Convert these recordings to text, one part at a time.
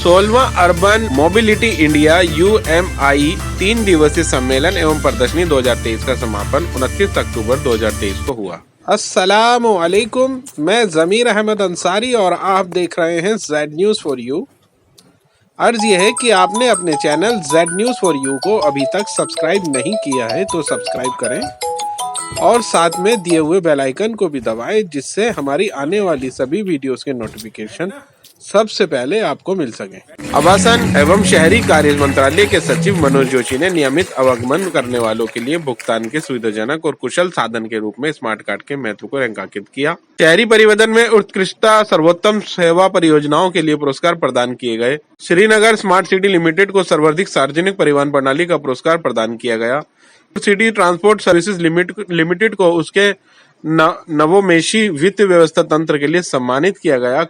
16वां urban mobility India (UMI) 3 दिवसीय सम्मेलन एवं प्रदर्शनी 2023 का समापन 29 अक्टूबर 2023 को हुआ। अस्सलामु अलैकुम, मैं ज़मीर अहमद अंसारी और आप देख रहे हैं जेड न्यूज़ फॉर यू। अर्ज यह है कि आपने अपने channel Z news for you को अभी तक सब्सक्राइब नहीं किया है तो सब्सक्राइब करें और साथ में दिए हुए बेल आइकन को भी दबाएं, जिससे हमारी आने वाली सभी वीडियोस के नोटिफिकेशन सबसे पहले आपको मिल सके। आवासन एवं शहरी कार्य मंत्रालय के सचिव मनोज जोशी ने नियमित आवागमन करने वालों के लिए भुगतान के सुविधाजनक और कुशल साधन के रूप में स्मार्ट कार्ड के महत्व को रेखांकित किया। शहरी परिवहन में उत्कृष्टता सर्वोत्तम सेवा परियोजनाओं के लिए पुरस्कार प्रदान किए गए। श्रीनगर स्मार्ट सिटी लिमिटेड को सर्वाधिक सार्वजनिक परिवहन प्रणाली का पुरस्कार प्रदान किया गया। सिटी ट्रांसपोर्ट सर्विसेज लिमिटेड को उसके नवोन्मेषी वित्त व्यवस्था तंत्र के लिए सम्मानित किया गया।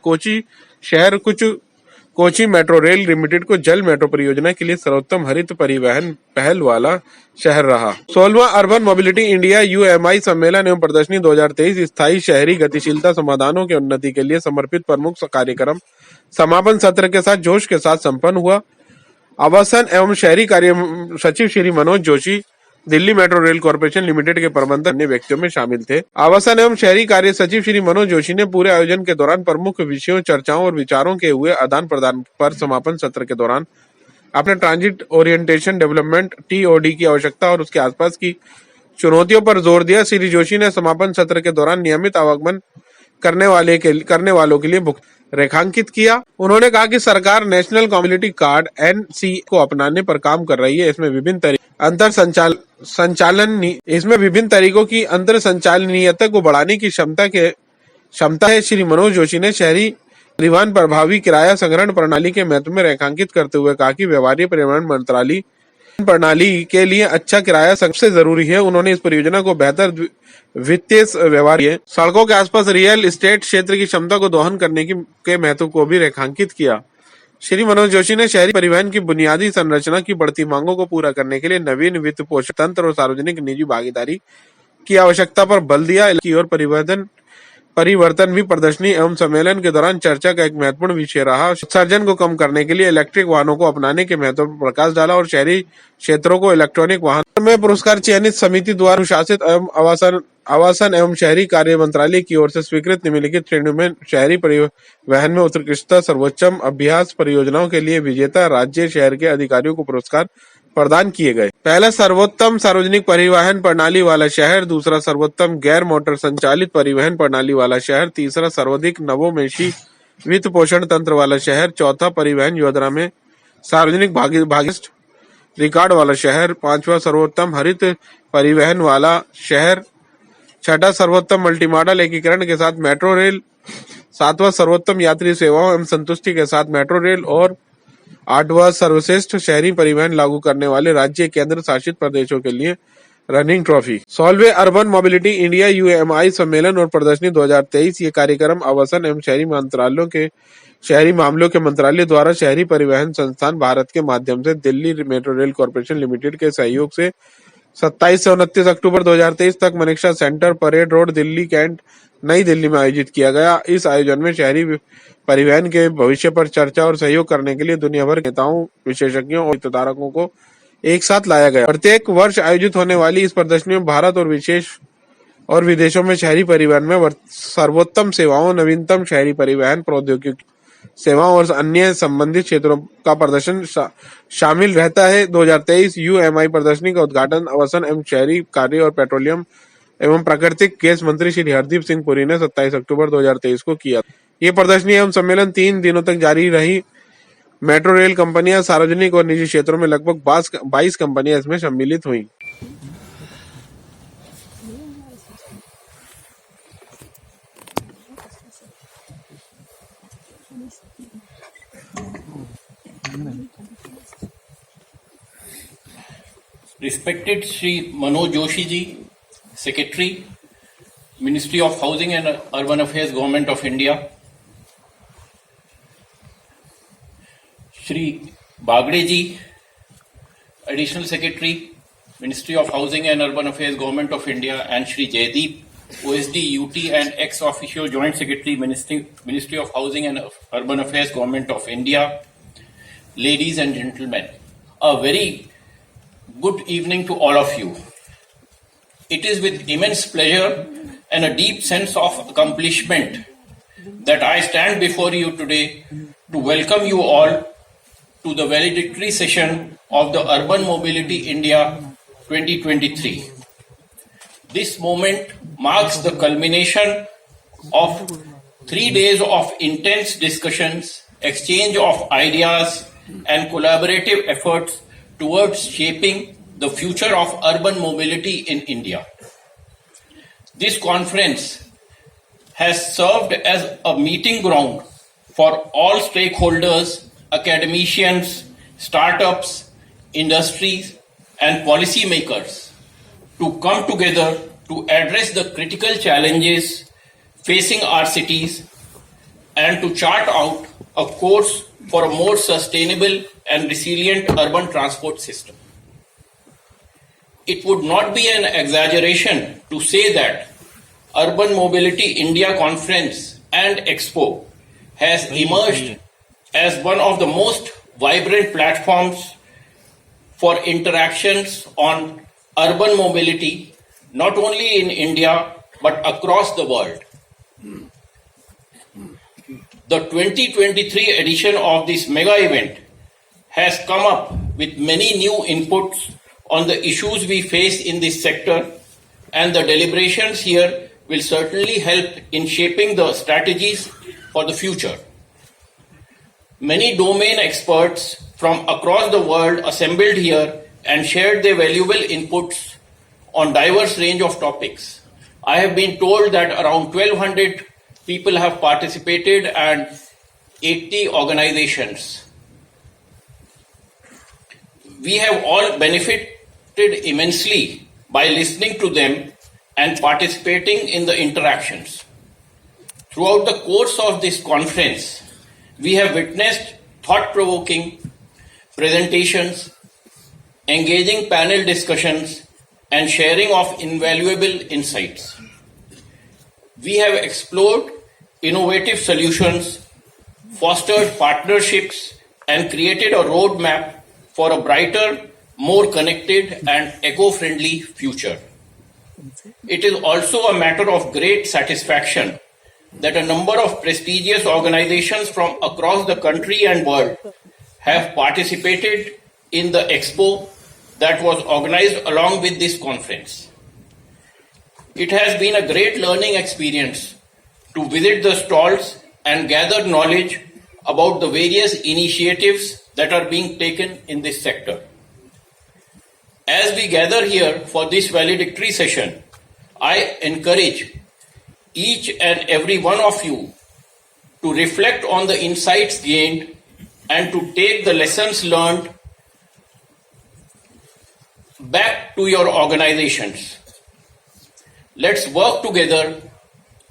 कोची मेट्रो रेल लिमिटेड को जल मेट्रो परियोजना के लिए सर्वोत्तम हरित परिवहन पहल वाला शहर रहा। 16वां अर्बन मोबिलिटी इंडिया (UMI) सम्मेलन एवं प्रदर्शनी 2023 स्थायी शहरी गतिशीलता समाधानों के उन्नति के लिए समर्पित प्रमुख कार्यक्रम समापन सत्र के साथ जोश के साथ संपन्न हुआ। आवासन एवं शहरी कार्य सचिव Shri Manoj Joshi, Delhi metro rail corporation limited के प्रबंधक अन्य व्यक्तियों में शामिल थे। आवासन एवं शहरी कार्य सचिव श्री मनोज जोशी ने पूरे आयोजन के दौरान प्रमुख विषयों, चर्चाओं और विचारों के हुए आदान प्रदान पर समापन सत्र के दौरान अपने ट्रांजिट ओरिएंटेशन डेवलपमेंट (TOD) की आवश्यकता और उसके आसपास की चुनौतियों पर जोर दिया। श्री जोशी ने समापन सत्र के दौरान नियमित आवागमन करने वालों के लिए रेखांकित किया। उन्होंने कहा कि सरकार नेशनल कम्युनिटी कार्ड (NC) को अपनाने पर काम कर रही है। इसमें विभिन्न तरीकों की अंतर संचालनीयता को बढ़ाने की क्षमता है। श्री मनोज जोशी ने शहरी परिवहन प्रभावी किराया संग्रहण प्रणाली के महत्व में रेखांकित करते हुए कहा कि व्यवहार्य परिवहन प्रणाली के लिए अच्छा किराया सबसे जरूरी है। उन्होंने इस परियोजना को बेहतर वित्तीय व्यवहार्य सड़कों के आसपास रियल एस्टेट क्षेत्र की क्षमता को दोहन करने के महत्व को भी रेखांकित किया। श्री मनोज जोशी ने शहरी परिवहन की बुनियादी संरचना की बढ़ती मांगों को पूरा करने के लिए नवीन वित्त पोषण तंत्र और सार्वजनिक निजी भागीदारी की आवश्यकता पर बल दिया। की ओर परिवर्तन भी प्रदर्शनी एवं सम्मेलन के दौरान चर्चा का एक महत्वपूर्ण विषय रहा। उत्सर्जन को कम करने के लिए इलेक्ट्रिक वाहनों को अपनाने के महत्व पर प्रकाश डाला और शहरी क्षेत्रों को इलेक्ट्रॉनिक वाहन में पुरस्कार चयनित समिति द्वारा अनुशासित एवं आवासन एवं शहरी कार्य मंत्रालय की ओर से स्वीकृत निम्नलिखित श्रेणियों में शहरी परिवहन में उत्कृष्टता सर्वोच्चम अभ्यास परियोजनाओं के लिए विजेता राज्य शहर के अधिकारियों को पुरस्कार प्रदान किए गए। पहला, सर्वोत्तम सार्वजनिक परिवहन प्रणाली वाला शहर। दूसरा, सर्वोत्तम गैर मोटर संचालित परिवहन प्रणाली वाला शहर। तीसरा, सर्वाधिक नवोन्मेषी वित्त पोषण तंत्र वाला शहर। चौथा, परिवहन योजना में सार्वजनिक भागीदारी रिकॉर्ड वाला शहर। पांचवा, सर्वोत्तम हरित परिवहन वाला शहर। छठा, सर्वोत्तम मल्टीमॉडल एकीकरण के साथ मेट्रो रेल। सातवां, सर्वोत्तम यात्री सेवाओं एवं संतुष्टि के साथ मेट्रो रेल। और आठवां, सर्वश्रेष्ठ शहरी परिवहन लागू करने वाले राज्य केंद्र शासित प्रदेशों के लिए रनिंग ट्रॉफी। 16वें अर्बन मोबिलिटी इंडिया (UMI) सम्मेलन और प्रदर्शनी 2023 ये कार्यक्रम आवासन एवं शहरी मामलों के मंत्रालय द्वारा शहरी परिवहन संस्थान भारत के माध्यम से Delhi metro rail corporation limited के सहयोग से 27 से 29 अक्टूबर 2023 तक Manekshaw centre, parade road, Delhi cantt, Nai Delhi में आयोजित किया गया। इस आयोजन में शहरी परिवहन के भविष्य पर चर्चा और सहयोग करने के लिए दुनिया भर के नेताओं, विशेषज्ञों और हितधारकों को एक साथ लाया गया। प्रत्येक वर्ष आयोजित होने वाली इस प्रदर्शनी में भारत और विदेशों में शहरी परिवहन में सर्वोत्तम सेवाओं, नवीनतम शहरी परिवहन प्रौद्योगिकी सेवाओं और अन्य संबंधित क्षेत्रों का प्रदर्शन शामिल रहता है। 2023 UMI प्रदर्शनी का उद्घाटन आवासन एवं शहरी कार्य और पेट्रोलियम एवं प्राकृतिक गैस मंत्री श्री हरदीप सिंह पुरी ने 27 अक्टूबर 2023 को किया। ये प्रदर्शनी एवं सम्मेलन 3 दिनों तक जारी रही। मेट्रो रेल कंपनियां, सार्वजनिक और निजी क्षेत्रों में लगभग 22 कंपनियां इसमें सम्मिलित हुई। Respected Shri Manoj Joshi ji, Secretary, Ministry of Housing and Urban Affairs, Government of India. Shri Bagde ji, Additional Secretary, Ministry of Housing and Urban Affairs, Government of India, and Shri Jaideep, OSD, UT and ex officio Joint Secretary, Ministry of Housing and Urban Affairs, Government of India. ladies and gentlemen, a very good evening to all of you. It is with immense pleasure and a deep sense of accomplishment that I stand before you today to welcome you all to the valedictory session of the Urban Mobility India 2023. This moment marks the culmination of 3 days of intense discussions, exchange of ideas, and collaborative efforts towards shaping the future of urban mobility in India. This conference has served as a meeting ground for all stakeholders, academicians, startups, industries, and policymakers to come together to address the critical challenges facing our cities and to chart out a course for a more sustainable and resilient urban transport system. It would not be an exaggeration to say that Urban Mobility India Conference and Expo has emerged as one of the most vibrant platforms for interactions on urban mobility, not only in India but across the world. The 2023 edition of this mega event has come up with many new inputs on the issues we face in this sector, and the deliberations here will certainly help in shaping the strategies for the future. Many domain experts from across the world assembled here and shared their valuable inputs on diverse range of topics. I have been told that around 1,200 people have participated and 80 organizations. We have all benefited immensely by listening to them and participating in the interactions. Throughout the course of this conference, we have witnessed thought-provoking presentations, engaging panel discussions, and sharing of invaluable insights. We have explored innovative solutions, fostered partnerships, and created a roadmap for a brighter, more connected, and eco-friendly future. It is also a matter of great satisfaction that a number of prestigious organizations from across the country and world have participated in the expo that was organized along with this conference. It has been a great learning experience to visit the stalls and gather knowledge about the various initiatives that are being taken in this sector. As we gather here for this valedictory session, I encourage each and every one of you to reflect on the insights gained and to take the lessons learned back to your organizations. Let's work together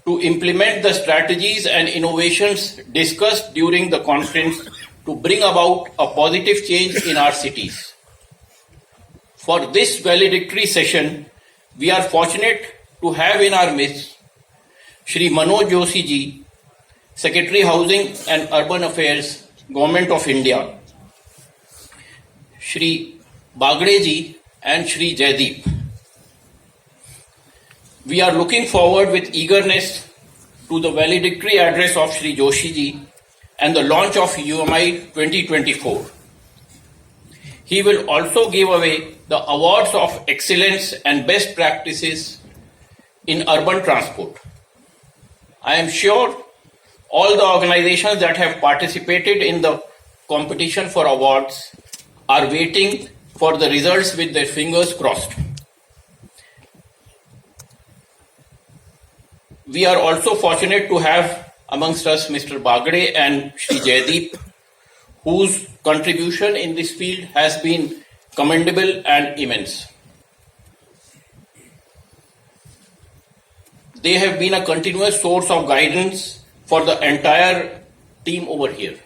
to implement the strategies and innovations discussed during the conference to bring about a positive change in our cities. For this valedictory session, we are fortunate to have in our midst Shri Manoj Joshi ji, Secretary Housing and Urban Affairs, Government of India, Shri Bagre ji and Shri Jaideep. We are looking forward with eagerness to the valedictory address of Shri Joshi ji and the launch of UMI 2024. He will also give away the awards of excellence and best practices in urban transport. I am sure all the organizations that have participated in the competition for awards are waiting for the results with their fingers crossed. We are also fortunate to have amongst us Mr. Bagre and Shri Jaideep, whose contribution in this field has been commendable and immense. They have been a continuous source of guidance for the entire team over here.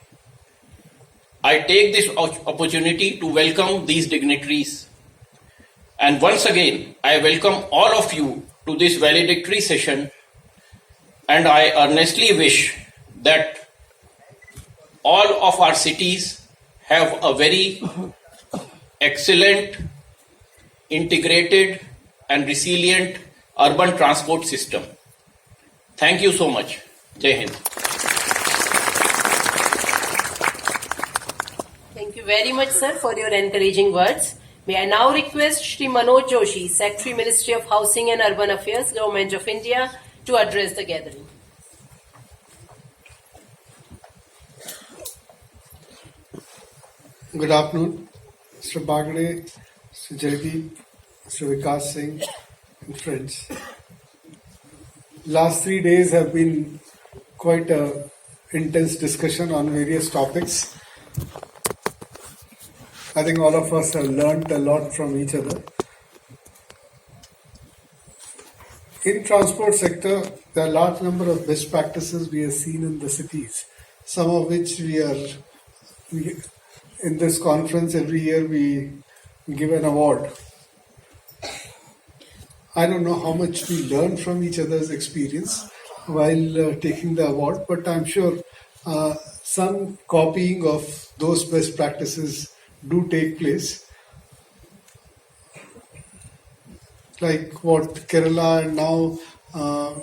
I take this opportunity to welcome these dignitaries. And once again, I welcome all of you to this valedictory session, and I earnestly wish that all of our cities have a very excellent, integrated and resilient urban transport system. Thank you so much. Jai Hind. Thank you very much, sir, for your encouraging words. May I now request Shri Manoj Joshi, Secretary, Ministry of Housing and Urban Affairs, Government of India, to address the gathering. Good afternoon, Mr. Bagde, Mr. Jaideep, Mr. Vikas Singh, and friends. Last 3 days have been quite a intense discussion on various topics. I think all of us have learned a lot from each other. In transport sector, there are a large number of best practices we have seen in the cities, some of which we in this conference every year we give an award. I don't know how much we learn from each other's experience while taking the award, but I'm sure some copying of those best practices do take place. Like what Kerala and now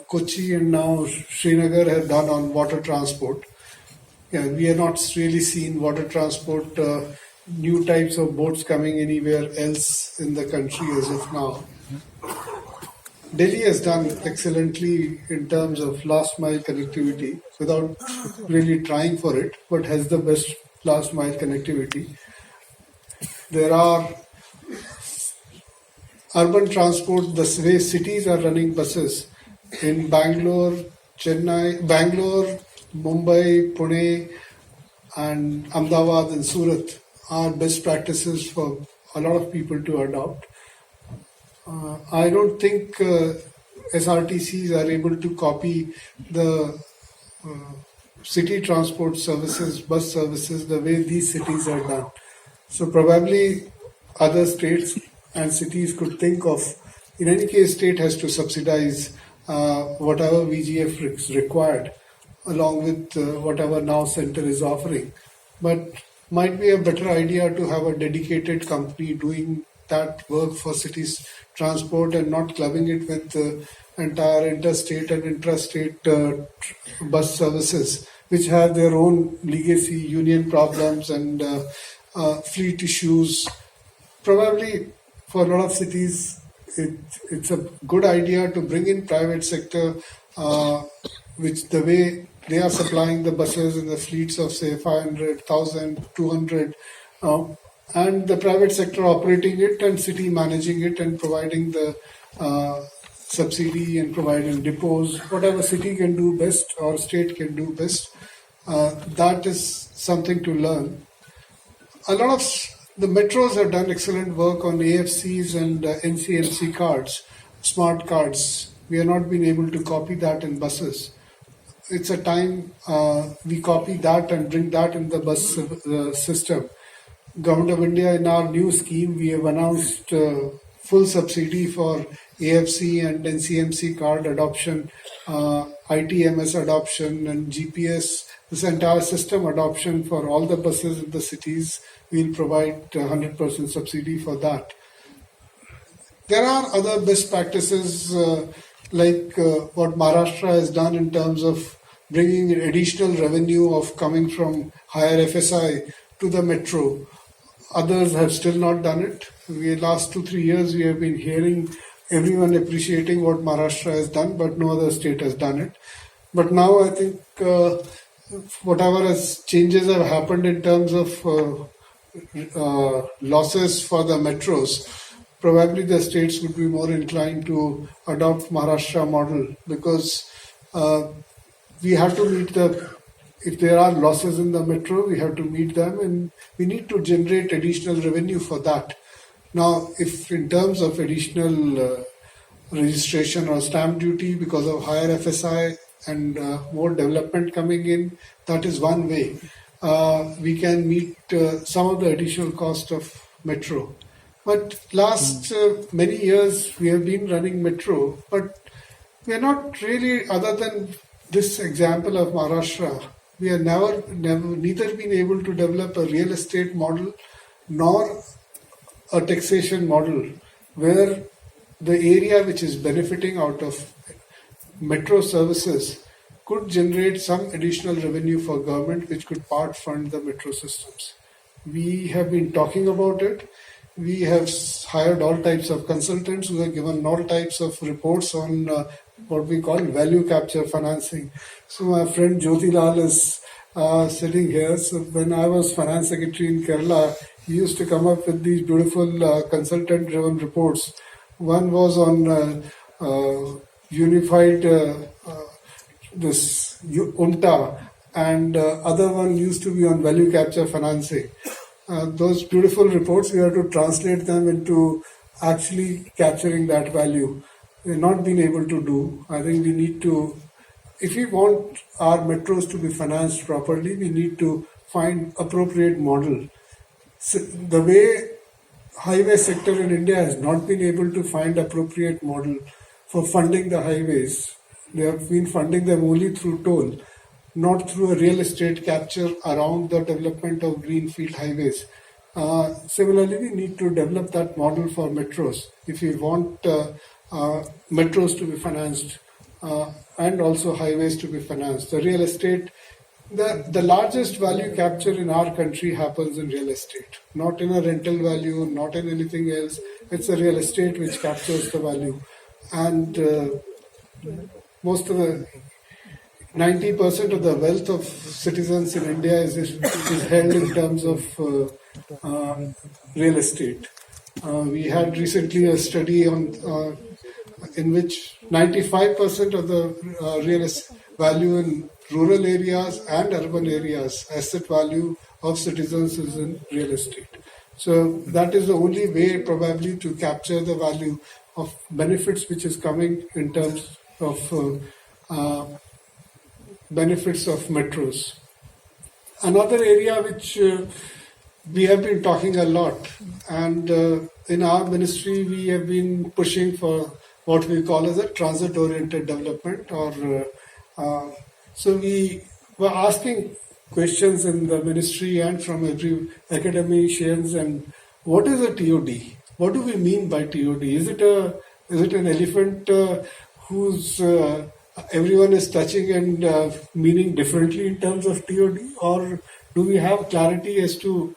Kochi and now Srinagar have done on water transport. Yeah, we have not really seen water transport, new types of boats coming anywhere else in the country as of now. Delhi has done excellently in terms of last mile connectivity without really trying for it, but has the best last mile connectivity. There are urban transport, the way cities are running buses in Bangalore, Mumbai, Pune, and Ahmedabad and Surat are best practices for a lot of people to adopt. I don't think SRTCs are able to copy the city transport services, bus services, the way these cities are done. So probably other states and cities could think of, in any case, state has to subsidize whatever VGF is required, along with whatever now center is offering. But might be a better idea to have a dedicated company doing that work for cities transport and not clubbing it with entire interstate and intrastate bus services, which have their own legacy, union problems and fleet issues. Probably for a lot of cities, it's a good idea to bring in private sector, which the way they are supplying the buses in the fleets of say 500, 1,000, 200, and the private sector operating it and city managing it and providing the subsidy and providing depots, whatever city can do best or state can do best. That is something to learn. A lot of the metros have done excellent work on AFCs and NCMC cards, smart cards. We have not been able to copy that in buses. It's a time we copy that and bring that in the bus system. Government of India, in our new scheme, we have announced full subsidy for AFC and NCMC card adoption, ITMS adoption and GPS, this entire system adoption for all the buses in the cities. We'll provide 100% subsidy for that. There are other best practices like what Maharashtra has done in terms of bringing additional revenue of coming from higher FSI to the metro. Others have still not done it. Last 2-3 years we have been hearing everyone appreciating what Maharashtra has done, but no other state has done it. But now I think whatever changes have happened in terms of losses for the metros, probably the states would be more inclined to adopt Maharashtra model, because we have to meet if there are losses in the metro, we have to meet them and we need to generate additional revenue for that. Now, if in terms of additional registration or stamp duty because of higher FSI and more development coming in, that is one way. We can meet some of the additional cost of metro. But last many years we have been running metro, but we are not really, other than this example of Maharashtra, we have neither been able to develop a real estate model nor a taxation model where the area which is benefiting out of metro services could generate some additional revenue for government which could part fund the metro systems. We have been talking about it. We have hired all types of consultants who have given all types of reports on what we call value capture financing. So my friend Jyoti Lal is sitting here. So when I was finance secretary in Kerala, he used to come up with these beautiful consultant-driven reports. One was on unified this UNTA, and other one used to be on value capture financing. Those beautiful reports, we have to translate them into actually capturing that value. We've not been able to do. I think we need to, if we want our metros to be financed properly, we need to find appropriate model. So the way highway sector in India has not been able to find appropriate model for funding the highways. They have been funding them only through toll, not through a real estate capture around the development of greenfield highways. Similarly, we need to develop that model for metros if we want metros to be financed and also highways to be financed. The real estate, the largest value capture in our country happens in real estate, not in a rental value, not in anything else. It's a real estate which captures the value. And most of the 90% of the wealth of citizens in India is held in terms of real estate. We had recently a study on in which 95% of the real value in rural areas and urban areas, asset value of citizens is in real estate. So that is the only way probably to capture the value of benefits which is coming in terms of benefits of metros. Another area which we have been talking a lot, and in our ministry we have been pushing for what we call as a transit-oriented development, or so we were asking questions in the ministry and from every academicians, and what is a TOD? What do we mean by TOD? Is it an elephant whose everyone is touching and meaning differently in terms of TOD, or do we have clarity as to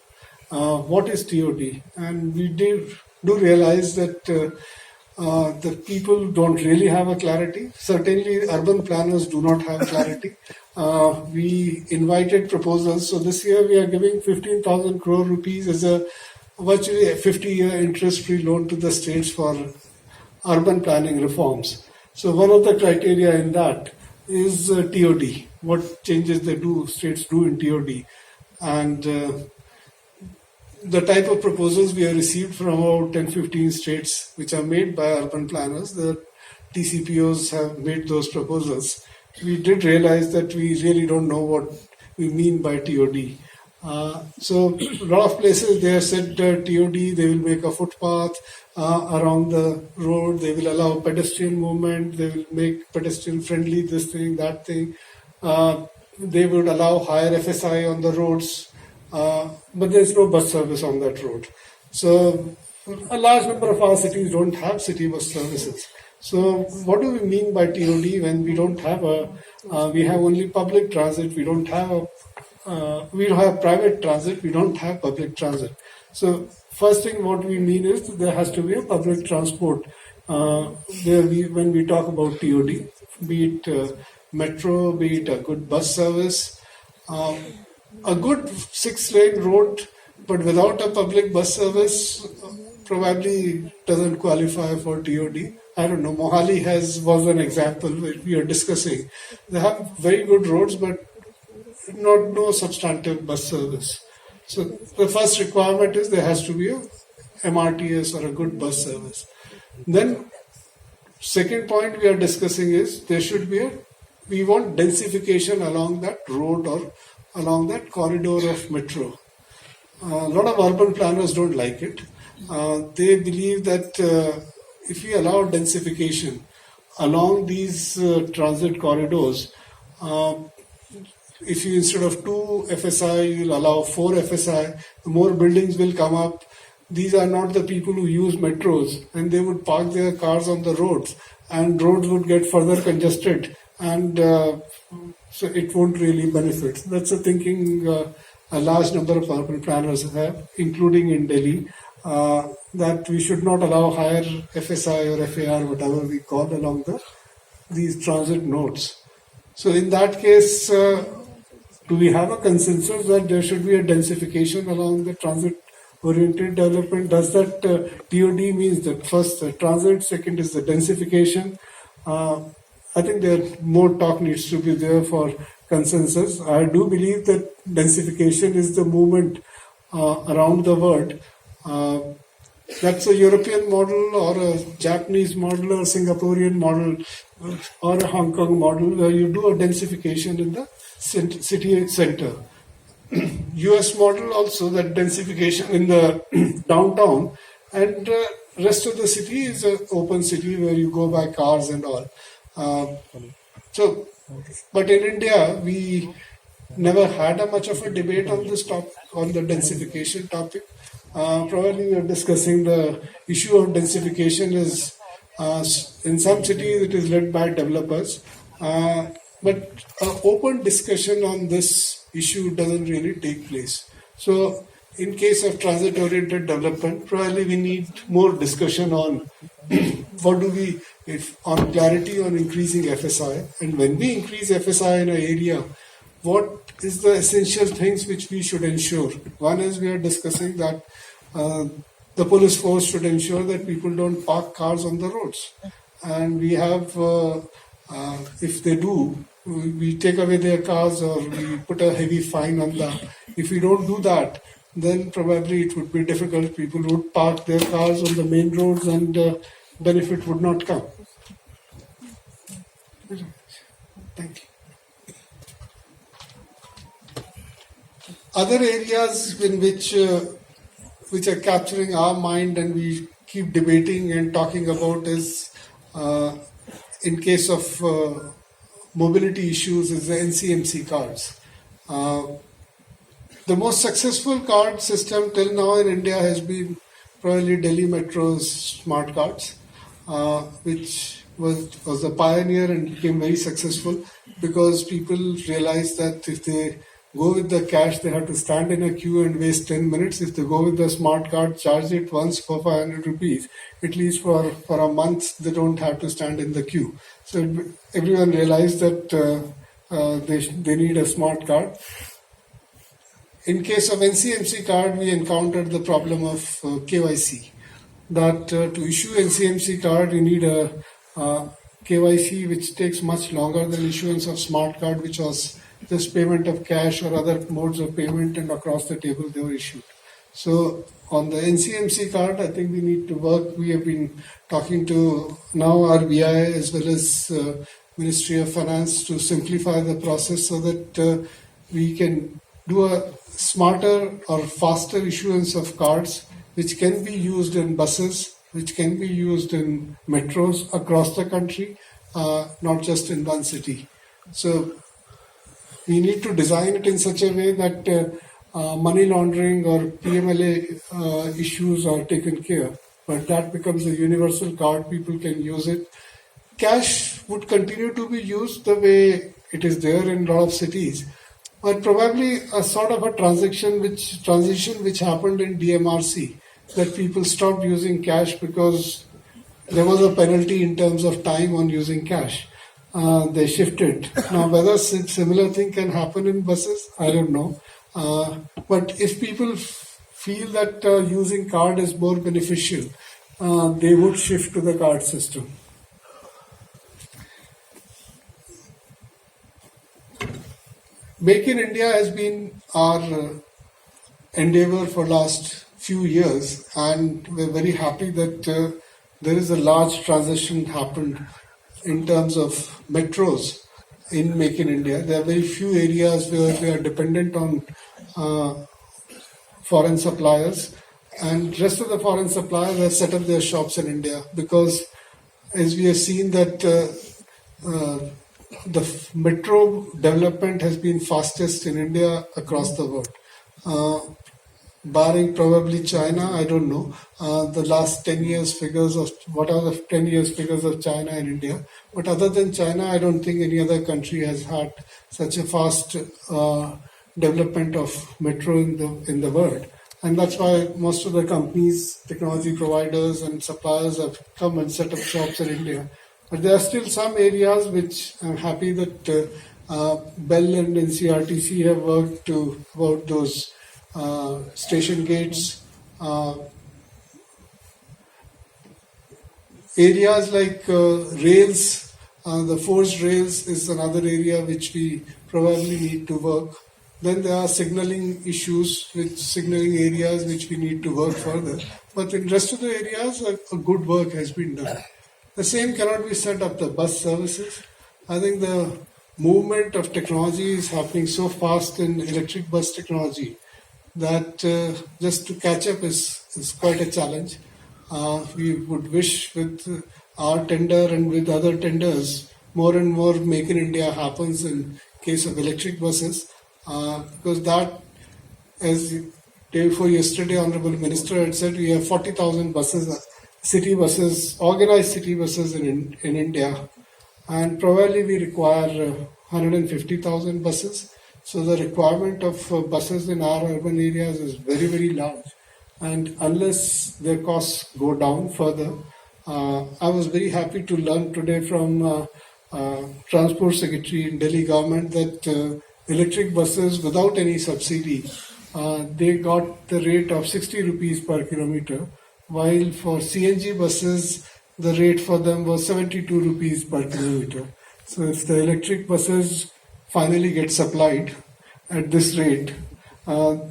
what is TOD? And we do realize that the people don't really have a clarity. Certainly, urban planners do not have clarity. We invited proposals. So this year we are giving 15,000 crore rupees as a virtually a 50-year interest-free loan to the states for urban planning reforms. So one of the criteria in that is TOD, what changes states do in TOD. And the type of proposals we have received from about 10-15 states which are made by urban planners, the TCPOs have made those proposals. We did realize that we really don't know what we mean by TOD. So a lot of places they have said TOD, they will make a footpath around the road, they will allow pedestrian movement, they will make pedestrian friendly this thing, that thing. They would allow higher FSI on the roads, but there is no bus service on that road. So a large number of our cities don't have city bus services. So what do we mean by TOD when we don't have we have only public transit, we don't have private transit, we don't have public transit. So first thing what we mean is there has to be a public transport when we talk about TOD, be it metro, be it a good bus service, a good 6-lane road, but without a public bus service probably doesn't qualify for TOD. I don't know, Mohali was an example we are discussing. They have very good roads, but no substantive bus service. So the first requirement is there has to be a MRTS or a good bus service. Then second point we are discussing is there should be we want densification along that road or along that corridor of metro. A lot of urban planners don't like it. They believe that if we allow densification along these transit corridors, if you instead of 2 FSI, you'll allow 4 FSI, more buildings will come up. These are not the people who use metros, and they would park their cars on the roads, and roads would get further congested, and so it won't really benefit. That's a thinking a large number of urban planners have, including in Delhi, that we should not allow higher FSI or FAR, whatever we call, along these transit nodes. So in that case, do we have a consensus that there should be a densification along the transit-oriented development? Does that TOD means that first the transit, second is the densification? I think there more talk needs to be there for consensus. I do believe that densification is the movement around the world. That's a European model or a Japanese model or a Singaporean model or a Hong Kong model where you do a densification in the city center. US model also, that densification in the downtown, and rest of the city is an open city where you go by cars and all. But in India, we never had much of a debate on this topic, on the densification topic. Probably we are discussing the issue of densification is in some cities it is led by developers, but open discussion on this issue doesn't really take place. So in case of transit-oriented development, probably we need more discussion on what do we, on clarity on increasing FSI, and when we increase FSI in an area, what is the essential things which we should ensure. One is we are discussing that the police force should ensure that people don't park cars on the roads, and we have if they do, we take away their cars or we put a heavy fine on them. If we don't do that, then probably it would be difficult. People would park their cars on the main roads and benefit would not come. Thank you. Other areas in which are capturing our mind and we keep debating and talking about is in case of mobility issues is the NCMC cards. The most successful card system till now in India has been probably Delhi Metro's smart cards, which was a pioneer and became very successful because people realized that if they go with the cash, they have to stand in a queue and waste 10 minutes. If they go with the smart card, charge it once for 500 rupees, at least for a month, they don't have to stand in the queue. So everyone realized that they need a smart card. In case of NCMC card, we encountered the problem of KYC. That to issue NCMC card, you need a KYC which takes much longer than issuance of smart card, which was just payment of cash or other modes of payment, and across the table they were issued. So on the NCMC card, I think we need to work. We have been talking to now RBI as well as Ministry of Finance to simplify the process so that we can do a smarter or faster issuance of cards which can be used in buses, which can be used in metros across the country, not just in one city. So we need to design it in such a way that money laundering or PMLA issues are taken care of, but that becomes a universal card, people can use it. Cash would continue to be used the way it is there in a lot of cities, but probably a sort of a transition which happened in DMRC, that people stopped using cash because there was a penalty in terms of time on using cash. They shifted. Now, whether similar thing can happen in buses, I don't know. But if people feel that using card is more beneficial, they would shift to the card system. Make in India has been our endeavor for last few years, and we're very happy that there is a large transition happened in terms of metros in Make in India. There are very few areas where we are dependent on foreign suppliers, and rest of the foreign suppliers have set up their shops in India because, as we have seen, that metro development has been fastest in India across the world. Barring probably China, I don't know. The last 10 years figures of what are the 10 years figures of China and India. But other than China, I don't think any other country has had such a fast development of metro in the world. And that's why most of the companies, technology providers and suppliers have come and set up shops in India. But there are still some areas which I'm happy that Bell and NCRTC have worked about those station gates. Areas like rails, the forged rails is another area which we probably need to work. Then there are signaling issues with signaling areas which we need to work further. But in rest of the areas, a good work has been done. The same cannot be said of the bus services. I think the movement of technology is happening so fast in electric bus technology that just to catch up is quite a challenge. We would wish with our tender and with other tenders, more and more Make in India happens in case of electric buses, because that, as day before yesterday, Honorable Minister had said, we have 40,000 buses, city buses, organized city buses in India, and probably we require 150,000 buses. So the requirement of buses in our urban areas is very, very large. And unless their costs go down further, I was very happy to learn today from Transport Secretary in Delhi government that electric buses without any subsidy, they got the rate of 60 rupees per kilometer, while for CNG buses, the rate for them was 72 rupees per kilometer. So if the electric buses finally get supplied at this rate,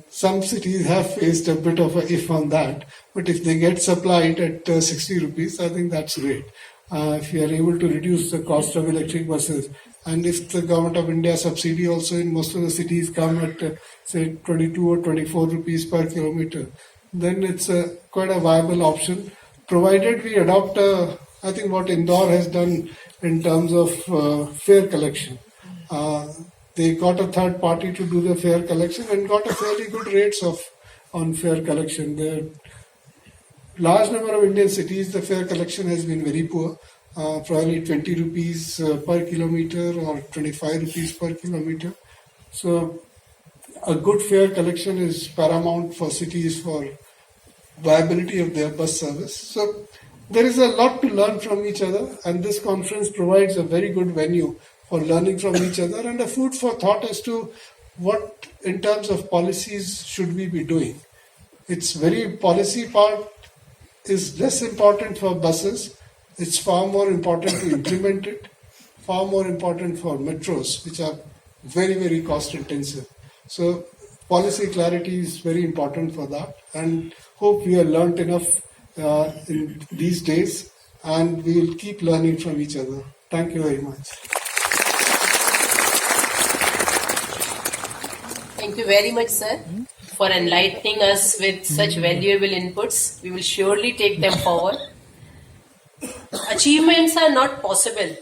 some cities have faced a bit of a if on that, but if they get supplied at 60 rupees, I think that's great. If we are able to reduce the cost of electric buses, and if the government of India subsidy also in most of the cities come at say 22 or 24 rupees per kilometer, then it's quite a viable option, provided we adopt I think what Indore has done in terms of fare collection. They got a third party to do the fare collection and got a fairly good rates on fare collection. The large number of Indian cities, the fare collection has been very poor. Probably 20 rupees per kilometer or 25 rupees per kilometer. So a good fare collection is paramount for cities for viability of their bus service. So there is a lot to learn from each other, and this conference provides a very good venue for learning from each other and a food for thought as to what in terms of policies should we be doing. It's very policy part is less important for buses. It's far more important to implement it, far more important for metros, which are very, very cost intensive. So policy clarity is very important for that, and hope we have learnt enough in these days, and we will keep learning from each other. Thank you very much. Thank you very much, sir, for enlightening us with such valuable inputs. We will surely take them forward. Achievements are not possible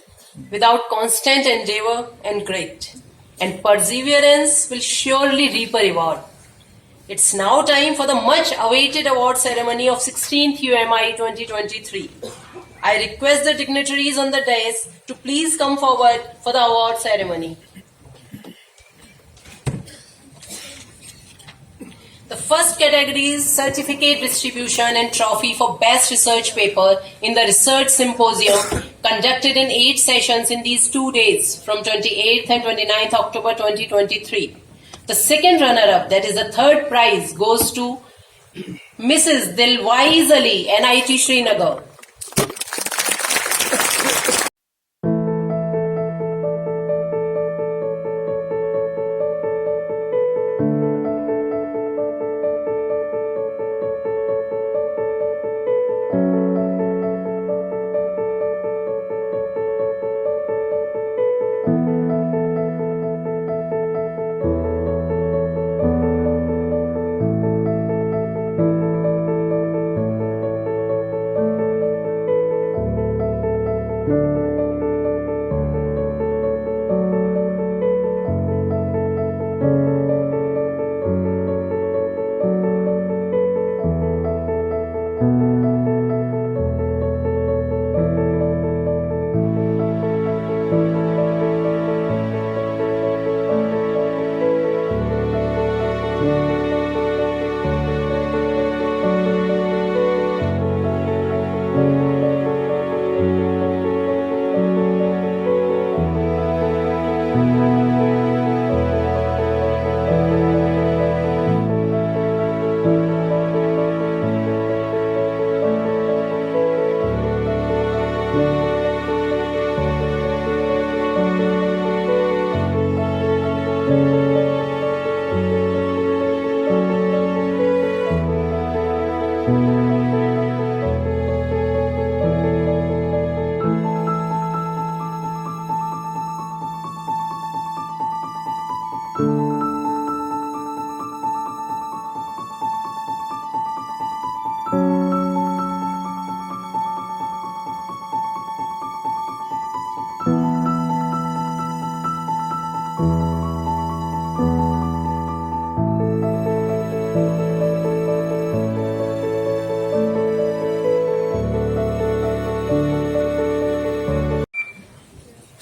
without constant endeavor and grit, and perseverance will surely reap a reward. It's now time for the much awaited award ceremony of 16th UMI 2023. I request the dignitaries on the dais to please come forward for the award ceremony. The first category is certificate distribution and trophy for best research paper in the research symposium conducted in 8 sessions in these 2 days from 28th and 29th October 2023. The second runner-up, that is the third prize, goes to Mrs. Dilwais Ali, NIT Srinagar.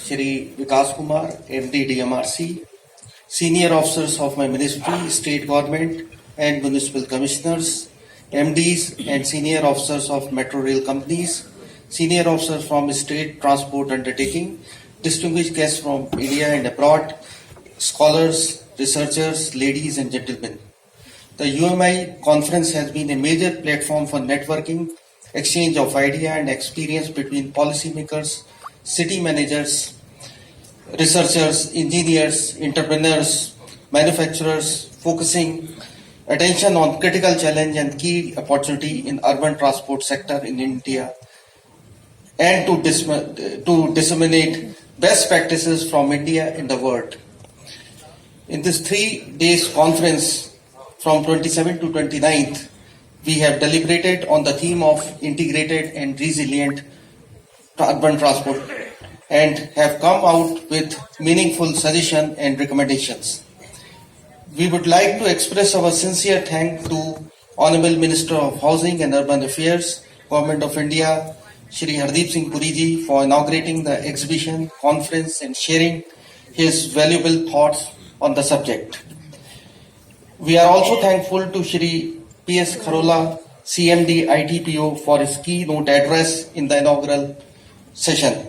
Shri Vikas Kumar, MD DMRC, senior officers of my ministry, state government and municipal commissioners, MDs and senior officers of metro rail companies, senior officers from state transport undertaking, distinguished guests from India and abroad, scholars, researchers, ladies and gentlemen. The UMI conference has been a major platform for networking, exchange of idea and experience between policymakers, city managers, researchers, engineers, entrepreneurs, manufacturers, focusing attention on critical challenge and key opportunity in urban transport sector in India, and to disseminate best practices from India in the world. In this 3 days conference from 27th to 29th, we have deliberated on the theme of integrated and resilient urban transport and have come out with meaningful suggestions and recommendations. We would like to express our sincere thanks to Honorable Minister of Housing and Urban Affairs, Government of India, Shri Hardeep Singh Puri ji, for inaugurating the exhibition, conference and sharing his valuable thoughts on the subject. We are also thankful to Shri P.S. Kharola, CMD ITPO, for his keynote address in the inaugural session.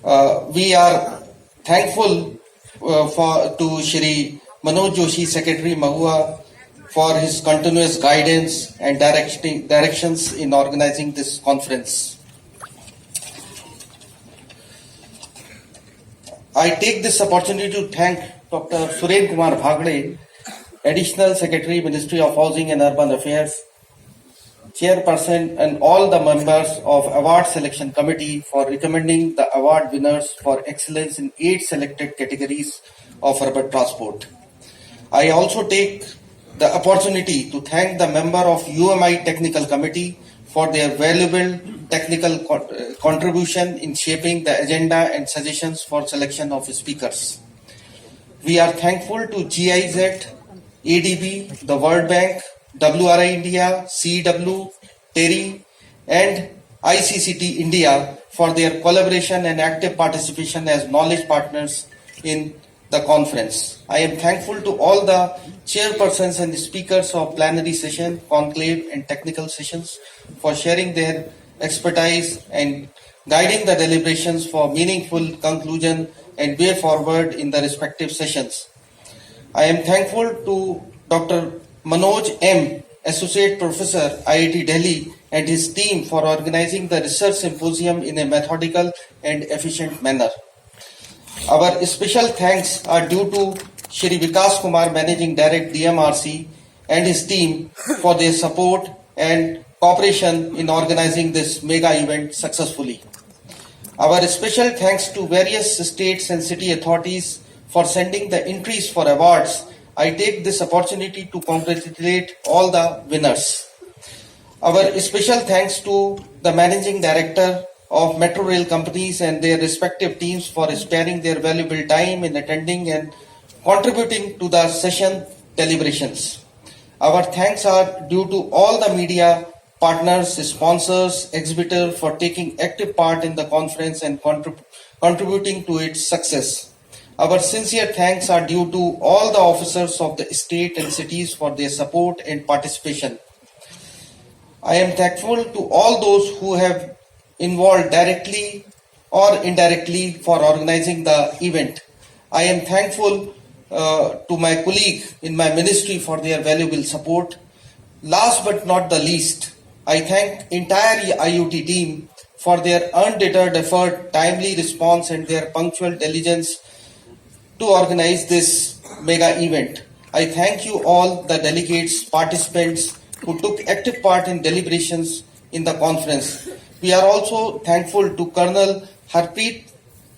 We are thankful to Shri Manoj Joshi, Secretary Mahua, for his continuous guidance and directions in organizing this conference. I take this opportunity to thank Dr. Suren Kumar Bhagde, Additional Secretary, Ministry of Housing and Urban Affairs, Chairperson, and all the members of Award Selection Committee for recommending the award winners for excellence in 8 selected categories of urban transport. I also take the opportunity to thank the member of UMI Technical Committee for their valuable technical contribution in shaping the agenda and suggestions for selection of speakers. We are thankful to GIZ, ADB, the World Bank, WRI India, CW, TERI, and ICCT India for their collaboration and active participation as knowledge partners in the conference. I am thankful to all the chairpersons and speakers of plenary session, conclave and technical sessions for sharing their expertise and guiding the deliberations for meaningful conclusion and way forward in the respective sessions. I am thankful to Dr. Manoj M., Associate Professor, IIT Delhi, and his team for organizing the research symposium in a methodical and efficient manner. Our special thanks are due to Shri Vikas Kumar, Managing Director, DMRC, and his team for their support and cooperation in organizing this mega event successfully. Our special thanks to various states and city authorities for sending the entries for awards. I take this opportunity to congratulate all the winners. Our special thanks to the Managing Director of metro rail companies and their respective teams for sparing their valuable time in attending and contributing to the session deliberations. Our thanks are due to all the media partners, sponsors, exhibitors for taking active part in the conference and contributing to its success. Our sincere thanks are due to all the officers of the state and cities for their support and participation. I am thankful to all those who have involved directly or indirectly for organizing the event. I am thankful to my colleague in my ministry for their valuable support. Last but not the least, I thank entire IUT team for their undeterred effort, timely response and their punctual diligence to organize this mega event. I thank you all, the delegates, participants who took active part in deliberations in the conference. We are also thankful to Colonel Harpreet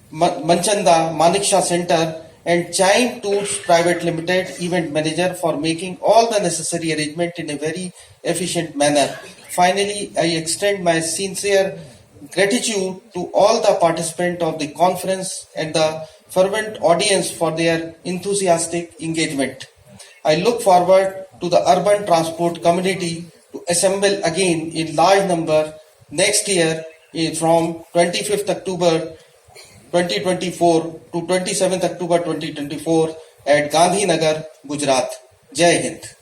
Manchanda, Maniksha Center, and Chime Tours Private Limited event manager for making all the necessary arrangement in a very efficient manner. Finally, I extend my sincere gratitude to all the participants of the conference and the fervent audience for their enthusiastic engagement. I look forward to the urban transport community to assemble again in large number next year from 25th October 2024 to 27th October 2024 at Gandhinagar, Gujarat. Jai Hind.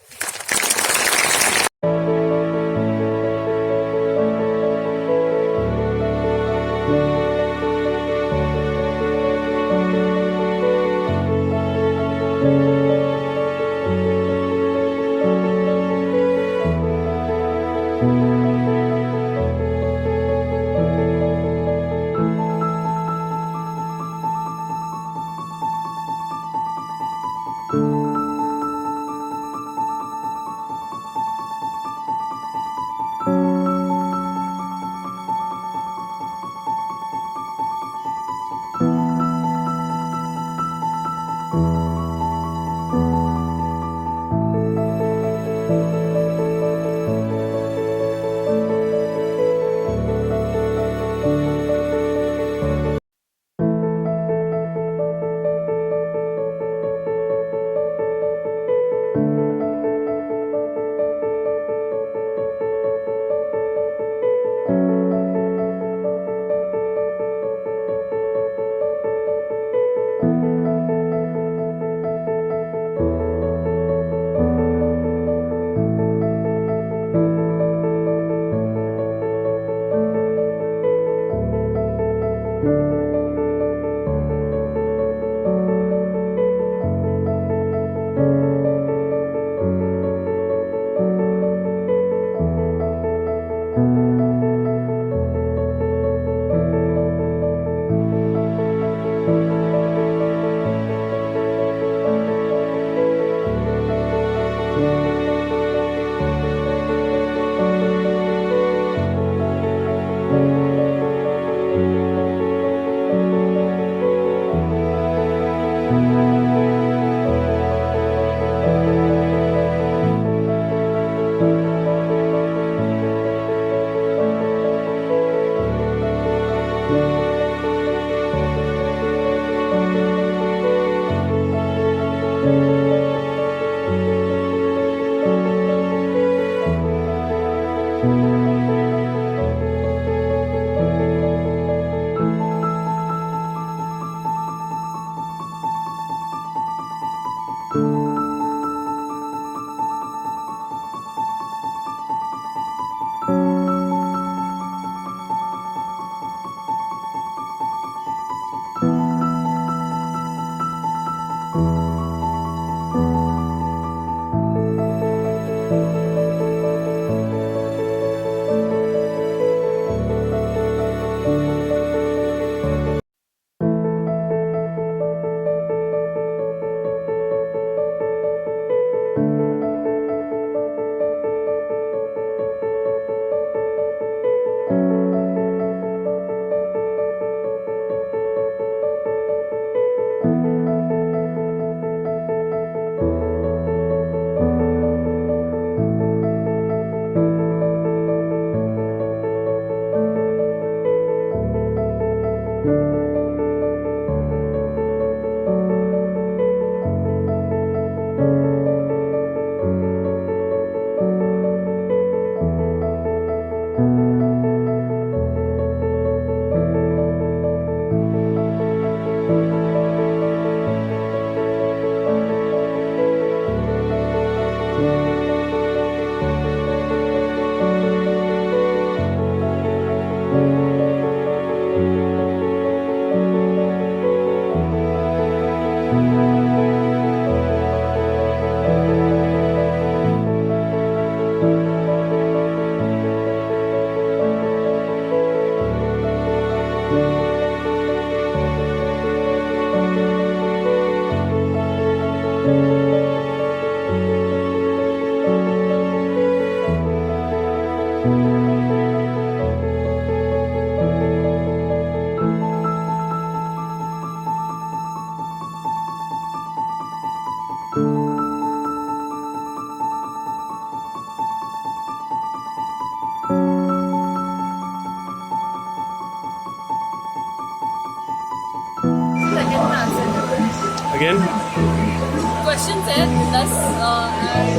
Questions है 10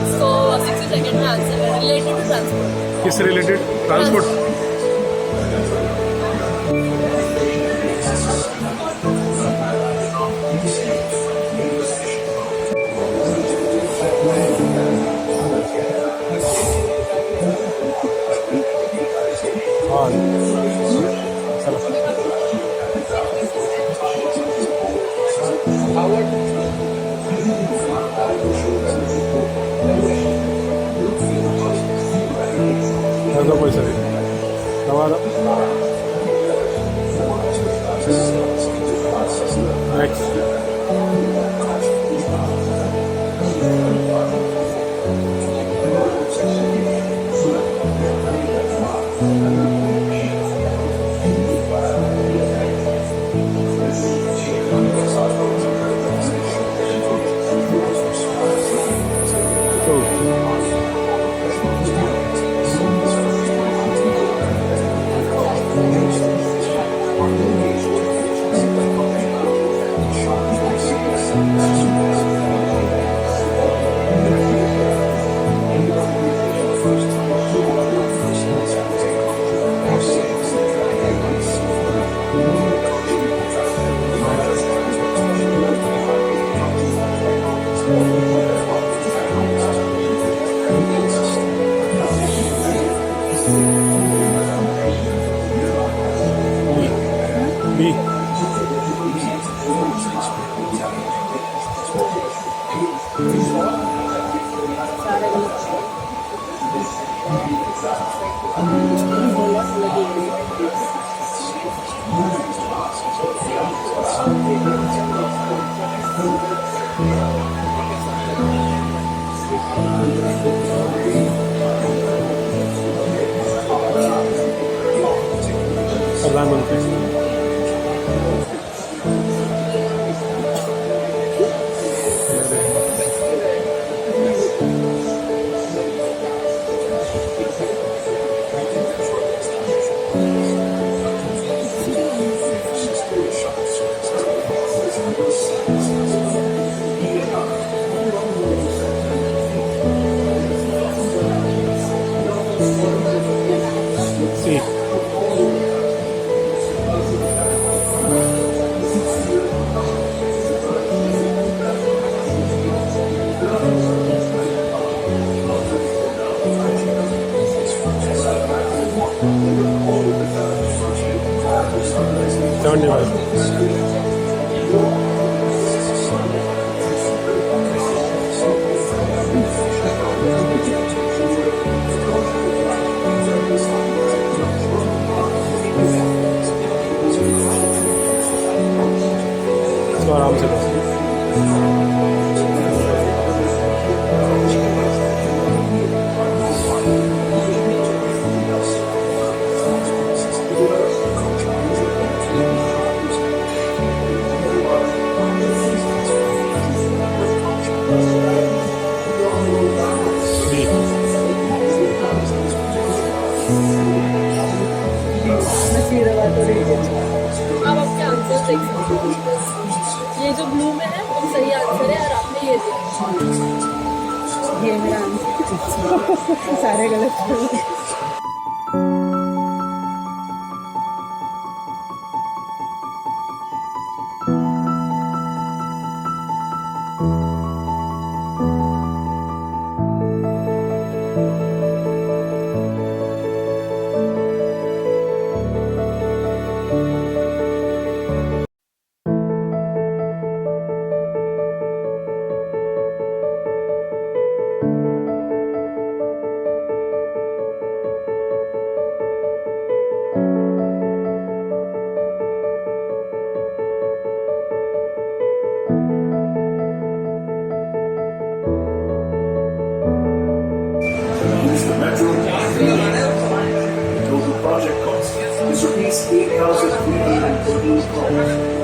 इसको 60 second में answer है related to transport. किस related? Transport. पैसा next प्रधानमंत्री धन्यवाद। इसको आराम से बस। आप आपके आंसर देख सकते हो। ये जो ब्लू में है वो सही आंसर है और आपने ये दिया। ये मेरा आंसर सारे गलत। The total project cost is rupees 8,314 crores.